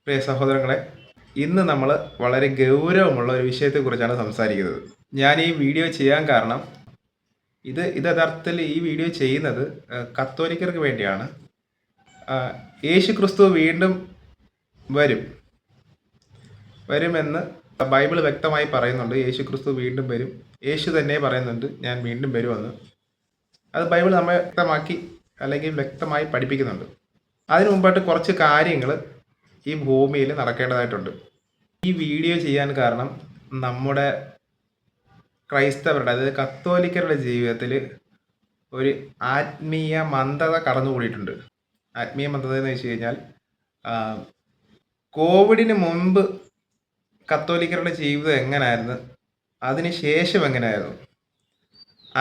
പ്രിയ സഹോദരങ്ങളെ, ഇന്ന് നമ്മൾ വളരെ ഗൗരവമുള്ള ഒരു വിഷയത്തെക്കുറിച്ചാണ് സംസാരിക്കുന്നത്. ഞാൻ ഈ വീഡിയോ ചെയ്യാൻ കാരണം ഇത് യഥാർത്ഥത്തിൽ ഈ വീഡിയോ ചെയ്യുന്നത് കത്തോലിക്കർക്ക് വേണ്ടിയാണ്. യേശു ക്രിസ്തു വീണ്ടും വരുമെന്ന് ബൈബിൾ വ്യക്തമായി പറയുന്നുണ്ട്. യേശു ക്രിസ്തു വീണ്ടും വരും. യേശു തന്നെ പറയുന്നുണ്ട്, ഞാൻ വീണ്ടും വരുമെന്ന്. അത് ബൈബിൾ നമ്മെ വ്യക്തമാക്കി അല്ലെങ്കിൽ വ്യക്തമായി പഠിപ്പിക്കുന്നുണ്ട്. അതിനു മുമ്പായിട്ട് കുറച്ച് കാര്യങ്ങൾ ഈ ഭൂമിയിൽ നടക്കേണ്ടതായിട്ടുണ്ട്. ഈ വീഡിയോ ചെയ്യാൻ കാരണം നമ്മുടെ ക്രൈസ്തവരുടെ, അതായത് കത്തോലിക്കരുടെ ജീവിതത്തിൽ ഒരു ആത്മീയ മന്ദത കടന്നുകൂടിയിട്ടുണ്ട്. ആത്മീയ മന്ദത എന്ന് വെച്ച് കഴിഞ്ഞാൽ കോവിഡിന് മുമ്പ് കത്തോലിക്കരുടെ ജീവിതം എങ്ങനെയായിരുന്നു, അതിന് ശേഷം എങ്ങനെയായിരുന്നു,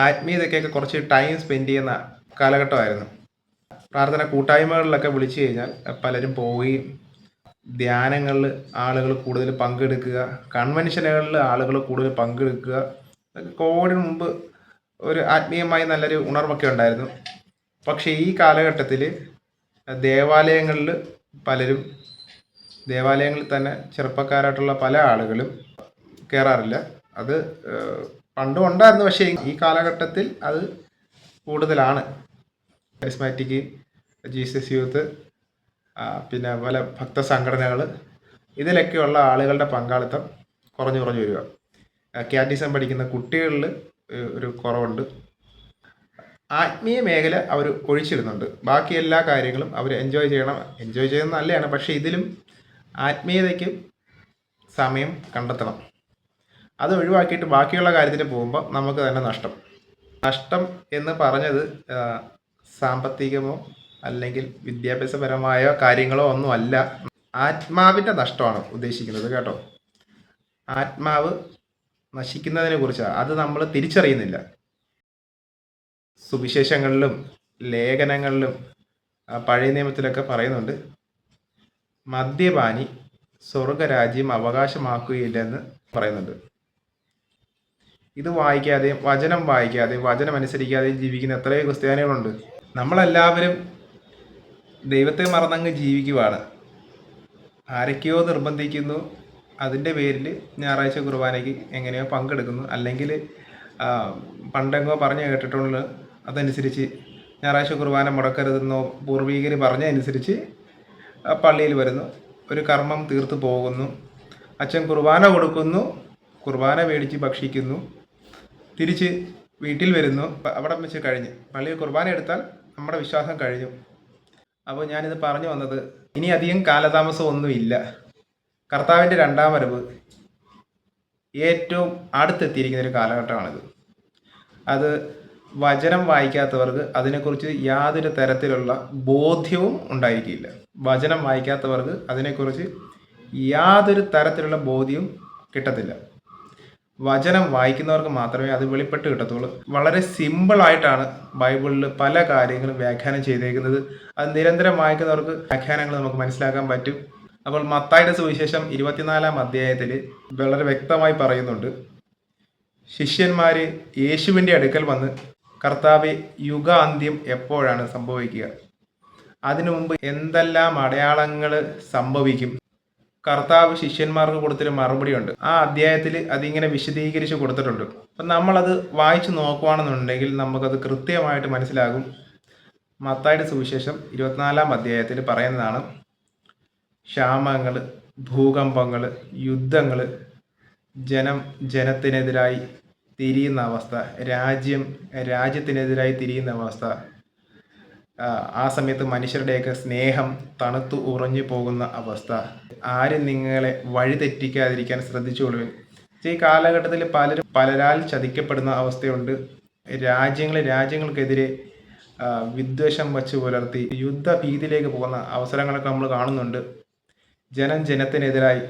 ആത്മീയതയ്ക്കൊക്കെ കുറച്ച് ടൈം സ്പെൻഡ് ചെയ്യുന്ന കാലഘട്ടമായിരുന്നു. പ്രാർത്ഥന കൂട്ടായ്മകളിലൊക്കെ വിളിച്ചു കഴിഞ്ഞാൽ പലരും പോവുകയും ധ്യാനങ്ങളിൽ ആളുകൾ കൂടുതൽ പങ്കെടുക്കുക, കൺവെൻഷനുകളിൽ ആളുകൾ കൂടുതൽ പങ്കെടുക്കുക. കോവിഡിന് മുമ്പ് ഒരു ആത്മീയമായി നല്ലൊരു ഉണർവൊക്കെ ഉണ്ടായിരുന്നു. പക്ഷേ ഈ കാലഘട്ടത്തിൽ ദേവാലയങ്ങളിൽ തന്നെ ചെറുപ്പക്കാരായിട്ടുള്ള പല ആളുകളും കയറാറില്ല. അത് പണ്ടും ഉണ്ടായിരുന്നു, പക്ഷേ ഈ കാലഘട്ടത്തിൽ അത് കൂടുതലാണ്. കരിസ്മാറ്റിക്, ജീസസ് യൂത്ത്, പിന്നെ പല ഭക്ത സംഘടനകൾ, ഇതിലൊക്കെയുള്ള ആളുകളുടെ പങ്കാളിത്തം കുറഞ്ഞു വരിക. കാറ്റിസം പഠിക്കുന്ന കുട്ടികളിൽ ഒരു കുറവുണ്ട്. ആത്മീയ മേഖല അവർ ഒഴിച്ചിടുന്നുണ്ട്. ബാക്കി എല്ലാ കാര്യങ്ങളും അവർ എൻജോയ് ചെയ്യുന്നത് നല്ലതാണ്. പക്ഷേ ഇതിലും ആത്മീയതയ്ക്ക് സമയം കണ്ടെത്തണം. അത് ഒഴിവാക്കിയിട്ട് ബാക്കിയുള്ള കാര്യത്തിന് പോകുമ്പോൾ നമുക്ക് തന്നെ നഷ്ടം എന്ന് പറഞ്ഞത് സാമ്പത്തികമോ അല്ലെങ്കിൽ വിദ്യാഭ്യാസപരമായ കാര്യങ്ങളോ ഒന്നുമല്ല. ആത്മാവിൻ്റെ നഷ്ടമാണ് ഉദ്ദേശിക്കുന്നത് കേട്ടോ. ആത്മാവ് നശിക്കുന്നതിനെ കുറിച്ചാണ്. അത് നമ്മൾ തിരിച്ചറിയുന്നില്ല. സുവിശേഷങ്ങളിലും ലേഖനങ്ങളിലും പഴയ നിയമത്തിലൊക്കെ പറയുന്നുണ്ട്, മദ്യപാനി സ്വർഗരാജ്യം അവകാശമാക്കുകയില്ലെന്ന് പറയുന്നുണ്ട്. ഇത് വായിക്കാതെയും വചനം വായിക്കാതെയും വചനം അനുസരിക്കാതെയും ജീവിക്കുന്ന എത്രയോ ക്രിസ്ത്യാനികളുണ്ട്. നമ്മളെല്ലാവരും ദൈവത്തെ മറന്നങ്ങ് ജീവിക്കുവാണ്. ആരൊക്കെയോ നിർബന്ധിക്കുന്നു, അതിൻ്റെ പേരിൽ ഞായറാഴ്ച കുർബാനയ്ക്ക് എങ്ങനെയോ പങ്കെടുക്കുന്നു. അല്ലെങ്കിൽ പണ്ടെങ്ങോ പറഞ്ഞു കേട്ടിട്ടുള്ള അതനുസരിച്ച് ഞായറാഴ്ച കുർബാന മുടക്കരുതെന്നോ പൂർവീകർ പറഞ്ഞതനുസരിച്ച് പള്ളിയിൽ വരുന്നു, ഒരു കർമ്മം തീർത്ത് പോകുന്നു, അച്ഛൻ കുർബാന കൊടുക്കുന്നു, കുർബാന മേടിച്ച് ഭക്ഷിക്കുന്നു, തിരിച്ച് വീട്ടിൽ വരുന്നു. അവിടെ വെച്ച് കഴിഞ്ഞ് പള്ളിയിൽ കുർബാന എടുത്താൽ നമ്മുടെ വിശ്വാസം കഴിഞ്ഞു. അപ്പോൾ ഞാനിത് പറഞ്ഞു വന്നത്, ഇനി അധികം കാലതാമസം ഒന്നുമില്ല. കർത്താവിൻ്റെ രണ്ടാം വരവ് ഏറ്റവും അടുത്തെത്തിയിരിക്കുന്ന ഒരു കാലഘട്ടമാണിത്. അത് വചനം വായിക്കാത്തവർക്ക് അതിനെക്കുറിച്ച് യാതൊരു തരത്തിലുള്ള ബോധ്യവും ഉണ്ടായിരിക്കില്ല. വചനം വായിക്കാത്തവർക്ക് അതിനെക്കുറിച്ച് യാതൊരു തരത്തിലുള്ള ബോധ്യവും കിട്ടത്തില്ല. വചനം വായിക്കുന്നവർക്ക് മാത്രമേ അത് വെളിപ്പെട്ട് കിട്ടത്തുള്ളൂ. വളരെ സിമ്പിളായിട്ടാണ് ബൈബിളിൽ പല കാര്യങ്ങളും വ്യാഖ്യാനം ചെയ്തേക്കുന്നത്. അത് നിരന്തരം വായിക്കുന്നവർക്ക് വ്യാഖ്യാനങ്ങൾ നമുക്ക് മനസ്സിലാക്കാൻ പറ്റും. അപ്പോൾ മത്തായിയുടെ സുവിശേഷം 24-ാം അധ്യായത്തിൽ വളരെ വ്യക്തമായി പറയുന്നുണ്ട്, ശിഷ്യന്മാർ യേശുവിൻ്റെ അടുക്കൽ വന്ന്, കർത്താവെ, യുഗാന്ത്യം എപ്പോഴാണ് സംഭവിക്കുക? അതിനു മുമ്പ് എന്തെല്ലാം അടയാളങ്ങൾ സംഭവിക്കും? കർത്താവ് ശിഷ്യന്മാർക്ക് കൊടുത്തൊരു മറുപടിയുണ്ട്. ആ അധ്യായത്തിൽ അതിങ്ങനെ വിശദീകരിച്ച് കൊടുത്തിട്ടുണ്ട്. അപ്പം നമ്മളത് വായിച്ചു നോക്കുകയാണെന്നുണ്ടെങ്കിൽ നമുക്കത് കൃത്യമായിട്ട് മനസ്സിലാകും. മത്തായിയുടെ സുവിശേഷം 24-ാം അധ്യായത്തിൽ പറയുന്നതാണ്, ക്ഷാമങ്ങൾ, ഭൂകമ്പങ്ങൾ, യുദ്ധങ്ങൾ, ജനത്തിനെതിരായി തിരിയുന്ന അവസ്ഥ, രാജ്യത്തിനെതിരായി തിരിയുന്ന അവസ്ഥ, ആ സമയത്ത് മനുഷ്യരുടെയൊക്കെ സ്നേഹം തണുത്തു ഉറഞ്ഞു പോകുന്ന അവസ്ഥ, ആരും നിങ്ങളെ വഴിതെറ്റിക്കാതിരിക്കാൻ ശ്രദ്ധിച്ചുകൊള്ളുവിൻ. ഈ കാലഘട്ടത്തിൽ പലരാൽ ചതിക്കപ്പെടുന്ന അവസ്ഥയുണ്ട്. രാജ്യങ്ങൾക്കെതിരെ വിദ്വേഷം വച്ച് പുലർത്തി യുദ്ധഭീതിയിലേക്ക് പോകുന്ന അവസരങ്ങളൊക്കെ നമ്മൾ കാണുന്നുണ്ട്. ജനത്തിനെതിരായി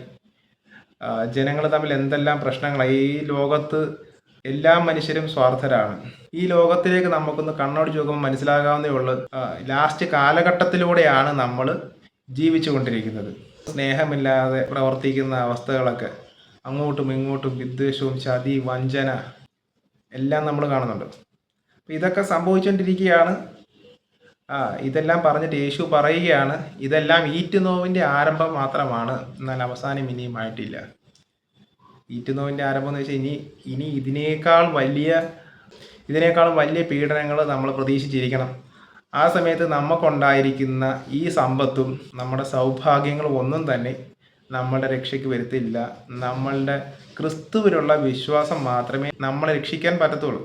ജനങ്ങൾ തമ്മിൽ എന്തെല്ലാം പ്രശ്നങ്ങളായി. ഈ ലോകത്ത് എല്ലാ മനുഷ്യരും സ്വാർത്ഥരാണ്. ഈ ലോകത്തിലേക്ക് നമുക്കൊന്ന് കണ്ണോടിച്ച് നോക്കുമ്പോൾ മനസ്സിലാകാവുന്നേ ഉള്ളൂ, ലാസ്റ്റ് കാലഘട്ടത്തിലൂടെയാണ് നമ്മൾ ജീവിച്ചു കൊണ്ടിരിക്കുന്നത്. സ്നേഹമില്ലാതെ പ്രവർത്തിക്കുന്ന അവസ്ഥകളൊക്കെ, അങ്ങോട്ടും ഇങ്ങോട്ടും വിദ്വേഷവും ചതി, വഞ്ചന എല്ലാം നമ്മൾ കാണുന്നുണ്ട്. ഇതൊക്കെ സംഭവിച്ചുകൊണ്ടിരിക്കുകയാണ്. ഇതെല്ലാം പറഞ്ഞിട്ട് യേശു പറയുകയാണ്, ഇതെല്ലാം ഈറ്റുനോവിൻ്റെ ആരംഭം മാത്രമാണ്, എന്നാൽ അവസാനം ഇനിയും ആയിട്ടില്ല. ഈറ്റുനോവിൻ്റെ ആരംഭം എന്ന് വെച്ചാൽ ഇനി ഇതിനേക്കാളും വലിയ പീഡനങ്ങൾ നമ്മൾ പ്രതീക്ഷിച്ചിരിക്കണം. ആ സമയത്ത് നമുക്കുണ്ടായിരിക്കുന്ന ഈ സമ്പത്തും നമ്മുടെ സൗഭാഗ്യങ്ങളും ഒന്നും തന്നെ നമ്മളുടെ രക്ഷയ്ക്ക് വരുത്തില്ല. നമ്മളുടെ ക്രിസ്തുവിലുള്ള വിശ്വാസം മാത്രമേ നമ്മളെ രക്ഷിക്കാൻ പറ്റത്തുള്ളൂ.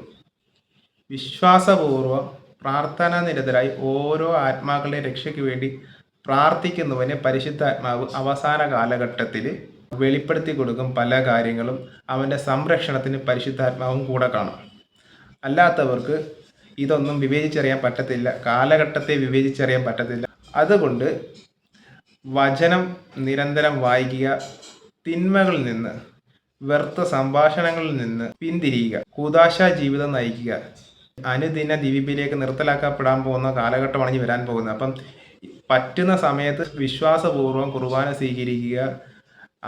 വിശ്വാസപൂർവ്വം പ്രാർത്ഥനാനിരതരായി ഓരോ ആത്മാക്കളുടെ രക്ഷയ്ക്ക് വേണ്ടി പ്രാർത്ഥിക്കുന്നവന് പരിശുദ്ധാത്മാവ് അവസാന കാലഘട്ടത്തിൽ വെളിപ്പെടുത്തി കൊടുക്കും പല കാര്യങ്ങളും. അവൻ്റെ സംരക്ഷണത്തിന് പരിശുദ്ധാത്മാവും കൂടെ കാണും. അല്ലാത്തവർക്ക് ഇതൊന്നും വിവേചിച്ചറിയാൻ പറ്റത്തില്ല, കാലഘട്ടത്തെ വിവേചിച്ചറിയാൻ പറ്റത്തില്ല. അതുകൊണ്ട് വചനം നിരന്തരം വായിക്കുക, തിന്മകളിൽ നിന്ന്, വ്യർത്ഥ സംഭാഷണങ്ങളിൽ നിന്ന് പിന്തിരിയുക, കൂദാശ ജീവിതം നയിക്കുക. അനുദിന ദിവ്യബലിയിലേക്ക് നിർത്തലാക്കപ്പെടാൻ പോകുന്ന കാലഘട്ടമാണ് ഇനി വരാൻ പോകുന്നത്. അപ്പം പറ്റുന്ന സമയത്ത് വിശ്വാസപൂർവ്വം കുർബാന സ്വീകരിക്കുക,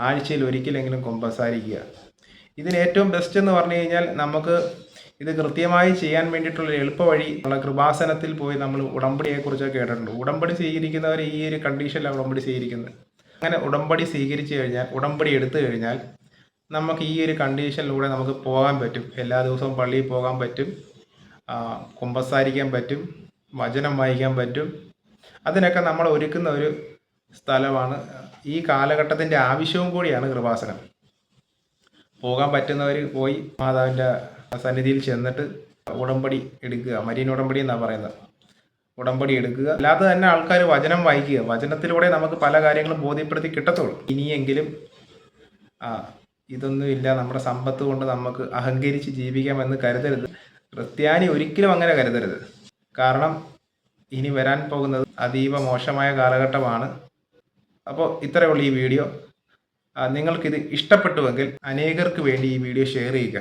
ആഴ്ചയിൽ ഒരിക്കലെങ്കിലും കുമ്പസാരിക്കുക. ഇതിന് ഏറ്റവും ബെസ്റ്റ് എന്ന് പറഞ്ഞു കഴിഞ്ഞാൽ നമുക്ക് ഇത് കൃത്യമായി ചെയ്യാൻ വേണ്ടിയിട്ടുള്ള എളുപ്പ വഴി കൃപാസനത്തിൽ പോയി നമ്മൾ ഉടമ്പടിയെക്കുറിച്ചൊക്കെ കേട്ടിട്ടുണ്ട്. ഉടമ്പടി സ്വീകരിക്കുന്നവർ ഈ ഒരു കണ്ടീഷനിലാണ് ഉടമ്പടി സ്വീകരിക്കുന്നത്. അങ്ങനെ ഉടമ്പടി സ്വീകരിച്ചു കഴിഞ്ഞാൽ, ഉടമ്പടി എടുത്തു കഴിഞ്ഞാൽ നമുക്ക് ഈ ഒരു കണ്ടീഷനിലൂടെ നമുക്ക് പോകാൻ പറ്റും. എല്ലാ ദിവസവും പള്ളിയിൽ പോകാൻ പറ്റും, കുമ്പസാരിക്കാൻ പറ്റും, വചനം വായിക്കാൻ പറ്റും. അതിനൊക്കെ നമ്മൾ ഒരുക്കുന്ന ഒരു സ്ഥലമാണ്. ഈ കാലഘട്ടത്തിൻ്റെ ആവശ്യവും കൂടിയാണ് കൃപാസനം. പോകാൻ പറ്റുന്നവർ പോയി മാതാവിൻ്റെ സന്നിധിയിൽ ചെന്നിട്ട് ഉടമ്പടി എടുക്കുക. മരീൻ ഉടമ്പടി എന്നാണ് പറയുന്നത്. ഉടമ്പടി എടുക്കുക. അല്ലാതെ തന്നെ ആൾക്കാർ വചനം വായിക്കുക. വചനത്തിലൂടെ നമുക്ക് പല കാര്യങ്ങളും ബോധ്യപ്പെടുത്തി കിട്ടത്തുള്ളൂ. ഇനിയെങ്കിലും ഇതൊന്നുമില്ല, നമ്മുടെ സമ്പത്ത് കൊണ്ട് നമുക്ക് അഹങ്കരിച്ച് ജീവിക്കാമെന്ന് കരുതരുത്. ക്രിസ്ത്യാനി ഒരിക്കലും അങ്ങനെ കരുതരുത്. കാരണം ഇനി വരാൻ പോകുന്നത് അതീവ മോശമായ കാലഘട്ടമാണ്. അപ്പോൾ ഇത്രയേ ഉള്ളൂ ഈ വീഡിയോ. നിങ്ങൾക്കിത് ഇഷ്ടപ്പെട്ടുവെങ്കിൽ അനേകർക്ക് വേണ്ടി ഈ വീഡിയോ ഷെയർ ചെയ്യുക.